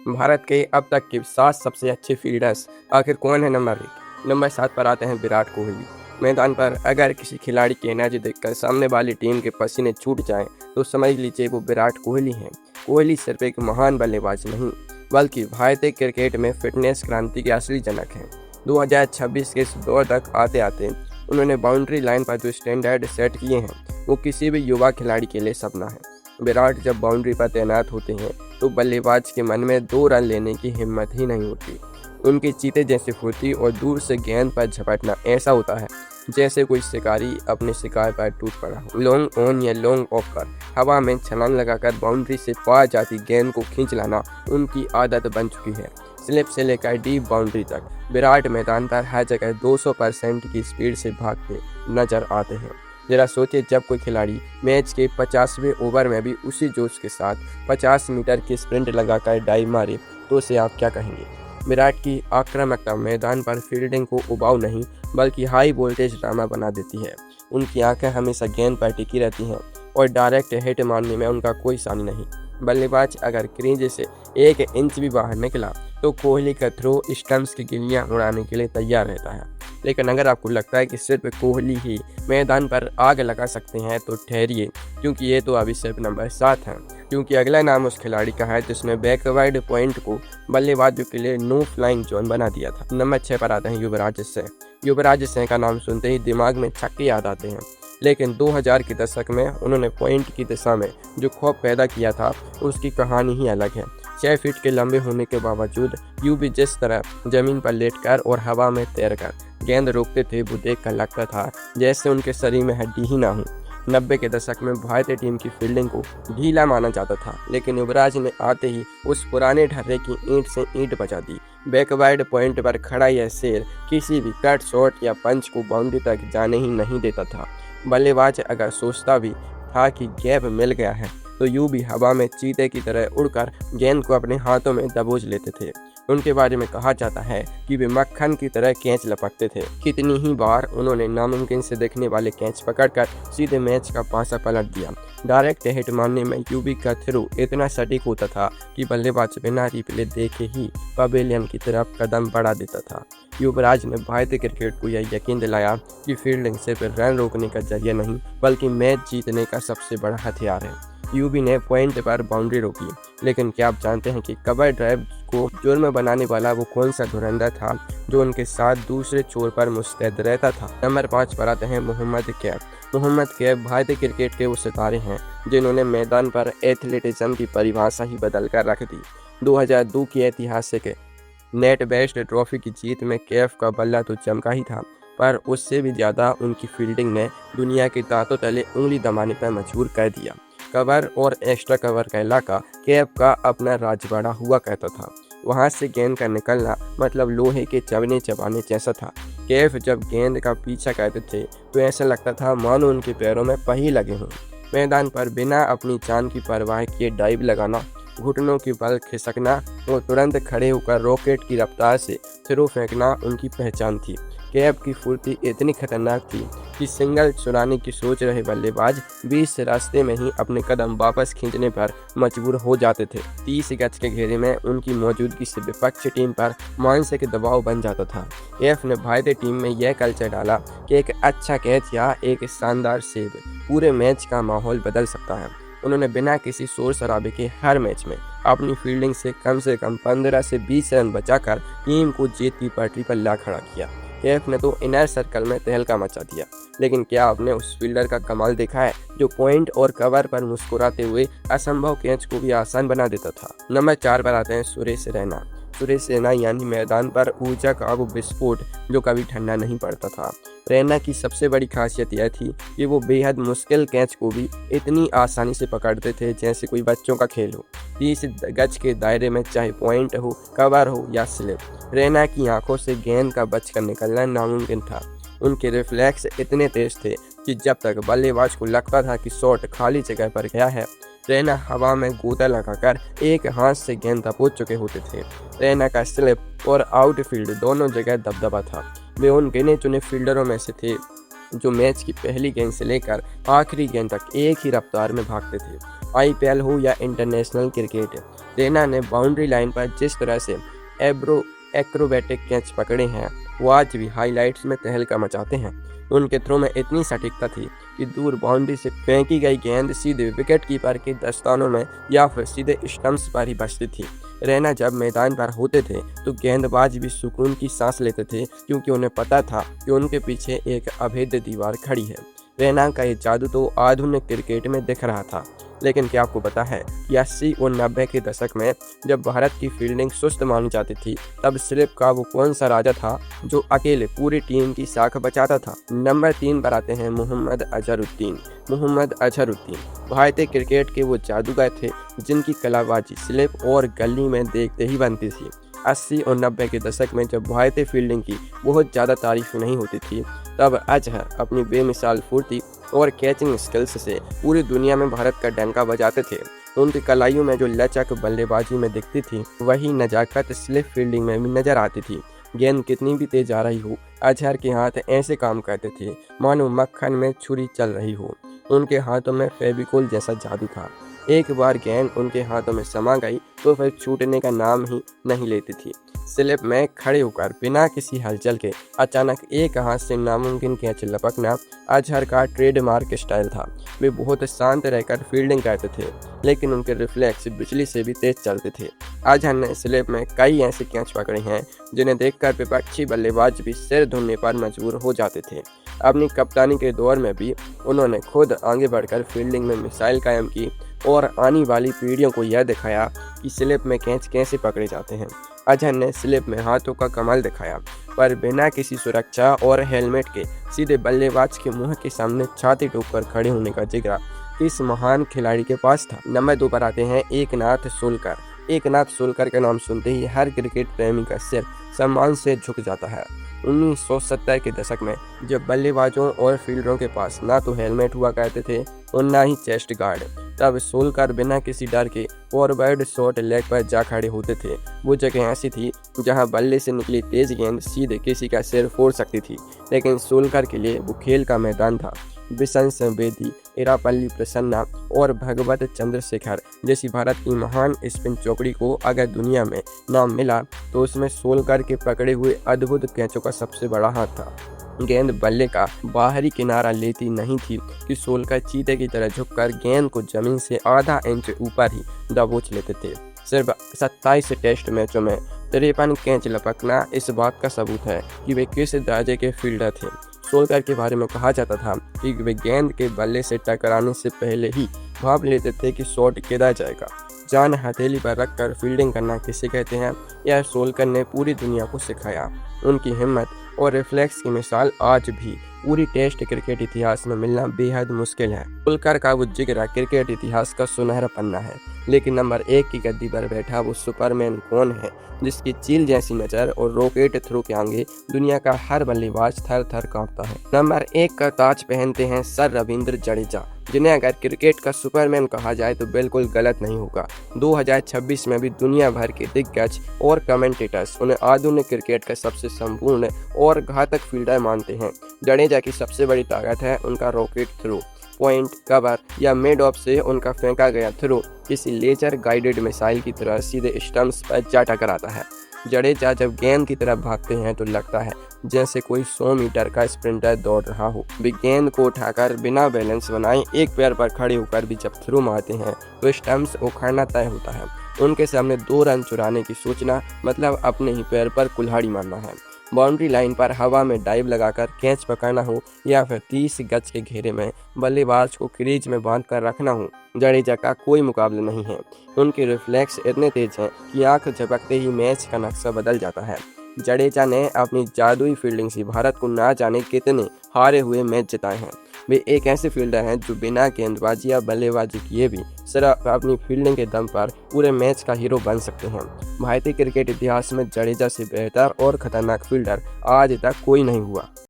भारत के अब तक के 7 सबसे अच्छे फील्डर्स आखिर कौन है? नंबर 7 पर आते हैं विराट कोहली। मैदान पर अगर किसी खिलाड़ी की एनर्जी देखकर सामने वाली टीम के पसीने छूट जाएं तो समझ लीजिए वो विराट कोहली हैं। कोहली सिर्फ एक महान बल्लेबाज नहीं बल्कि भारतीय क्रिकेट में फिटनेस क्रांति के असली जनक हैं। 2026 के इस दौर तक आते आते उन्होंने बाउंड्री लाइन पर जो स्टैंडर्ड सेट किए हैं वो किसी भी युवा खिलाड़ी के लिए सपना है। विराट जब बाउंड्री पर तैनात होते हैं तो बल्लेबाज के मन में 2 रन लेने की हिम्मत ही नहीं होती। उनकी चीते जैसी फुर्ती और दूर से गेंद पर झपटना ऐसा होता है जैसे कोई शिकारी अपने शिकार पर टूट पड़ा हो। लॉन्ग ऑन या लॉन्ग ऑफ कर हवा में छलांग लगाकर बाउंड्री से पार जाती गेंद को खींच लाना उनकी आदत बन चुकी है। स्लिप से लेकर डीप बाउंड्री तक विराट मैदान पर हर जगह 200% की स्पीड से भागते नजर आते हैं। जरा सोचिए, जब कोई खिलाड़ी मैच के 50वें ओवर में भी उसी जोश के साथ 50 मीटर की स्प्रिंट लगाकर डाइव मारे तो उसे आप क्या कहेंगे? विराट की आक्रामकता मैदान पर फील्डिंग को उबाऊ नहीं बल्कि हाई वोल्टेज ड्रामा बना देती है। उनकी आंखें हमेशा गेंद पर टिकी रहती हैं और डायरेक्ट हिट मारने में उनका कोई सानी नहीं। बल्लेबाज अगर क्रीज से 1 इंच भी बाहर निकला तो कोहली का थ्रो स्टंप्स की गिल्लियां उड़ाने के लिए तैयार रहता है। लेकिन अगर आपको लगता है कि सिर्फ कोहली ही मैदान पर आग लगा सकते हैं तो ठहरिए, क्योंकि ये तो अभी सिर्फ नंबर 7 है। क्योंकि अगला नाम उस खिलाड़ी का है जिसने बैकवर्ड पॉइंट को बल्लेबाजों के लिए नो फ्लाइंग जोन बना दिया था। नंबर 6 पर आते हैं युवराज सिंह। युवराज सिंह का नाम सुनते ही दिमाग में छक्के याद आते हैं, लेकिन 2000 के दशक में उन्होंने पॉइंट की दिशा में जो खौफ पैदा किया था उसकी कहानी ही अलग है। 6 फीट के लंबे होने के बावजूद यूवी जिस तरह जमीन पर लेटकर और हवा में तैरकर गेंद रोकते थे वो देखकर लगता था जैसे उनके शरीर में हड्डी ही ना हो। 90 के दशक में भारतीय टीम की फील्डिंग को ढीला माना जाता था, लेकिन युवराज ने आते ही उस पुराने ढर्रे की ईंट से ईंट बचा दी। बैकवर्ड पॉइंट पर खड़ा यह शेर किसी भी कट शॉट या पंच को बाउंड्री तक जाने ही नहीं देता था। बल्लेबाज अगर सोचता भी था कि गैप मिल गया है तो यूं भी हवा में चीते की तरह उड़कर गेंद को अपने हाथों में दबोच लेते थे। उनके बारे में कहा जाता है कि वे मक्खन की तरह कैच लपकते थे। कितनी ही बार उन्होंने नामुमकिन से दिखने वाले कैच पकड़कर सीधे मैच का पासा पलट दिया। डायरेक्ट हिट मारने में यूवी का थ्रो इतना सटीक होता था कि बल्लेबाज बिना रिप्ले देखे ही पवेलियन की तरफ कदम बढ़ा देता था। युवराज ने भारतीय क्रिकेट को यह यकीन दिलाया कि फील्डिंग सिर्फ रन रोकने का जरिया नहीं बल्कि मैच जीतने का सबसे बड़ा हथियार है। यूवी ने पॉइंट पर बाउंड्री रोकी, लेकिन क्या आप जानते हैं कि कवर ड्राइव को जुर्म बनाने वाला वो कौन सा धुरंधर था जो उनके साथ दूसरे छोर पर मुस्तैद रहता था? नंबर 5 पर आते हैं मोहम्मद कैफ। मोहम्मद कैफ भारतीय क्रिकेट के वो सितारे हैं जिन्होंने मैदान पर एथलेटिज्म की परिभाषा ही बदल कर रख दी। 2002 की ऐतिहासिक नेट बेस्ट ट्रॉफी की जीत में कैफ का बल्ला तो चमका ही था, पर उससे भी ज़्यादा उनकी फील्डिंग ने दुनिया के दांतों तले उंगली दबाने पर मजबूर कर दिया। कवर और एक्स्ट्रा कवर का इलाका कैफ का अपना राजवाड़ा हुआ करता था। वहां से गेंद का निकलना मतलब लोहे के चबने चबाने जैसा था। कैफ जब गेंद का पीछा करते थे तो ऐसा लगता था मानो उनके पैरों में पहिए लगे हों। मैदान पर बिना अपनी जान की परवाह किए डाइव लगाना, घुटनों की बल खिसकना और तुरंत खड़े होकर रॉकेट की रफ्तार से थ्रो फेंकना उनकी पहचान थी। कैफ की फुर्ती इतनी खतरनाक थी कि सिंगल चुराने की सोच रहे बल्लेबाज 20 रास्ते में ही अपने कदम वापस खींचने पर मजबूर हो जाते थे। 30 गज के घेरे में उनकी मौजूदगी से विपक्ष टीम पर मानसिक दबाव बन जाता था। कैफ ने भारतीय टीम में यह कल्चर डाला कि एक अच्छा कैच या एक शानदार सेव पूरे मैच का माहौल बदल सकता है। उन्होंने बिना किसी शोर शराबे के हर मैच में अपनी फील्डिंग से कम 15 से 20 रन बचाकर टीम को जीत की पटरी पर ला खड़ा किया। कैफ ने तो इनर सर्कल में तहलका मचा दिया, लेकिन क्या आपने उस फील्डर का कमाल देखा है जो पॉइंट और कवर पर मुस्कुराते हुए असंभव कैच को भी आसान बना देता था? नंबर 4 पर आते हैं सुरेश रैना। सुरेश रैना यानी मैदान पर ऊर्जा का वो विस्फोट जो कभी ठंडा नहीं पड़ता था। रैना की सबसे बड़ी खासियत यह थी कि वो बेहद मुश्किल कैच को भी इतनी आसानी से पकड़ते थे जैसे कोई बच्चों का खेल हो। 30 गज के दायरे में चाहे पॉइंट हो, कवर हो या स्लिप, रैना की आंखों से गेंद का बचकर निकलना नामुमकिन था। उनके रिफ्लेक्स इतने तेज थे कि जब तक बल्लेबाज को लगता था कि शॉट खाली जगह पर गया है, रैना हवा में गोता लगाकर एक हाथ से गेंद दबोच चुके होते थे। रैना का स्लिप और आउटफील्ड दोनों जगह दबदबा था। वे उन गिने चुने फील्डरों में से थे जो मैच की पहली गेंद से लेकर आखिरी गेंद तक एक ही रफ्तार में भागते थे। IPL हो या इंटरनेशनल क्रिकेट, रैना ने बाउंड्री लाइन पर जिस तरह से एक्रोबैटिक कैच पकड़े हैं वो आज भी हाइलाइट्स में तहलका मचाते हैं। उनके थ्रो में इतनी सटीकता थी कि दूर बाउंड्री से फेंकी गई गेंद सीधे विकेट कीपर के दस्तानों में या फिर सीधे स्टंप्स पर ही बजती थी। रैना जब मैदान पर होते थे तो गेंदबाज भी सुकून की सांस लेते थे, क्योंकि उन्हें पता था कि उनके पीछे एक अभेद्य दीवार खड़ी है। रैना का ये जादू तो आधुनिक क्रिकेट में दिख रहा था, लेकिन क्या आपको पता है कि 80 और 90 के दशक में जब भारत की फील्डिंग सुस्त मानी जाती थी, तब स्लिप का वो कौन सा राजा था जो अकेले पूरी टीम की साख बचाता था। नंबर 3 पर आते हैं मोहम्मद अजहरुद्दीन। मोहम्मद अजहरुद्दीन भारतीय क्रिकेट के वो जादूगर थे जिनकी कलाबाजी स्लिप और गली में देखते ही बनती थी। 80 और 90 के दशक में जब भारतीय फील्डिंग की बहुत ज़्यादा तारीफ नहीं होती थी, तब अजहर अपनी बेमिसाल फुर्ती और कैचिंग स्किल्स से पूरी दुनिया में भारत का डंका बजाते थे। उनकी कलाइयों में जो लचक बल्लेबाजी में दिखती थी, वही नजाकत स्लिप फील्डिंग में भी नजर आती थी। गेंद कितनी भी तेज आ रही हो, अजहर के हाथ ऐसे काम करते थे मानो मक्खन में छुरी चल रही हो। उनके हाथों में फेविकोल जैसा जादू था। एक बार गेंद उनके हाथों में समा गई तो फिर छूटने का नाम ही नहीं लेती थी। स्लिप में खड़े होकर बिना किसी हलचल के अचानक एक हाथ से नामुमकिन कैच लपकना अजहर का ट्रेडमार्क स्टाइल था। वे बहुत शांत रहकर फील्डिंग करते थे, लेकिन उनके रिफ्लेक्स बिजली से भी तेज चलते थे। अजहर ने स्लिप में कई ऐसे कैच पकड़े हैं जिन्हें देखकर विपक्षी बल्लेबाज भी सिर धुनने पर मजबूर हो जाते थे। अपनी कप्तानी के दौर में भी उन्होंने खुद आगे बढ़कर फील्डिंग में मिसाइल कायम की और आने वाली पीढ़ियों को यह दिखाया कि स्लिप में कैच कैसे पकड़े जाते हैं। अजहर ने स्लिप में हाथों का कमाल दिखाया, पर बिना किसी सुरक्षा और हेलमेट के सीधे बल्लेबाज के मुंह के सामने छाती ठोककर खड़े होने का जिक्र इस महान खिलाड़ी के पास था। नंबर 2 पर आते हैं एकनाथ सोलकर। एकनाथ सोलकर का नाम सुनते ही हर क्रिकेट प्रेमी का सिर सम्मान से झुक जाता है। 1970 के दशक में जब बल्लेबाजों और फील्डरों के पास ना तो हेलमेट हुआ करते थे और ना ही चेस्ट गार्ड, तब सोलकर बिना किसी डर के फॉरवर्ड शॉट लेग पर जा खड़े होते थे। वो जगह ऐसी थी जहां बल्ले से निकली तेज गेंद सीधे किसी का सिर फोड़ सकती थी, लेकिन सोलकर के लिए वो खेल का मैदान था। बिशन बेदी, इरापल्ली प्रसन्ना और भगवत चंद्रशेखर जैसी भारत की महान स्पिन चौकड़ी को अगर दुनिया में नाम मिला तो उसमें सोलकर के पकड़े हुए अद्भुत कैचों का सबसे बड़ा हाथ था। गेंद बल्ले का बाहरी किनारा लेती नहीं थी कि सोलकर चीते की तरह झुककर गेंद को जमीन से आधा इंच ऊपर ही दबोच लेते थे। सिर्फ 27 टेस्ट मैचों में 53 कैच लपकना इस बात का सबूत है कि वे किस दर्जे के फील्डर थे। सोलकर के बारे में कहा जाता था कि वे गेंद के बल्ले से टकराने से पहले ही भाप लेते थे कि शॉट किधर जाएगा। जान हथेली पर रखकर फील्डिंग करना किसे कहते हैं, यह सोलकर ने पूरी दुनिया को सिखाया। उनकी हिम्मत और रिफ्लेक्स की मिसाल आज भी पूरी टेस्ट क्रिकेट इतिहास में मिलना बेहद मुश्किल है। सोलकर का वो जिगरा क्रिकेट इतिहास का सुनहरा पन्ना है, लेकिन नंबर 1 की गद्दी पर बैठा वो सुपरमैन कौन है जिसकी चील जैसी नज़र और रॉकेट थ्रो के आगे दुनिया का हर बल्लेबाज थर थर कांपता है। नंबर 1 का ताज पहनते हैं सर रविंद्र जडेजा, जिन्हें अगर क्रिकेट का सुपरमैन कहा जाए तो बिल्कुल गलत नहीं होगा। 2026 में भी दुनिया भर के दिग्गज और कमेंटेटर्स उन्हें आधुनिक क्रिकेट का सबसे संपूर्ण और घातक फील्डर मानते हैं। जडेजा की सबसे बड़ी ताकत है उनका रॉकेट थ्रो। पॉइंट, कवर या मिड ऑफ से उनका फेंका गया थ्रो किसी लेजर गाइडेड मिसाइल की तरह सीधे स्टंप्स पर जा टकराता है। जडेजा जब गेंद की तरफ भागते हैं तो लगता है जैसे कोई 100 मीटर का स्प्रिंटर दौड़ रहा हो। वे गेंद को उठाकर बिना बैलेंस बनाए एक पैर पर खड़े होकर भी जब थ्रो मारते हैं तो स्टंप्स उखाड़ना तय होता है। उनके सामने 2 रन चुराने की सोचना मतलब अपने ही पैर पर कुल्हाड़ी मारना है। बाउंड्री लाइन पर हवा में डाइव लगाकर कैच पकड़ना हो या फिर 30 गज के घेरे में बल्लेबाज को क्रीज में बांध कर रखना हो, जडेजा का कोई मुकाबला नहीं है। उनके रिफ्लेक्स इतने तेज हैं कि आंख झपकते ही मैच का नक्शा बदल जाता है। जडेजा ने अपनी जादुई फील्डिंग से भारत को ना जाने कितने हारे हुए मैच जिताए हैं। वे एक ऐसे फील्डर हैं जो बिना गेंदबाजी या बल्लेबाजी किए भी सिर्फ अपनी फील्डिंग के दम पर पूरे मैच का हीरो बन सकते हैं। भारतीय क्रिकेट इतिहास में जडेजा से बेहतर और खतरनाक फील्डर आज तक कोई नहीं हुआ।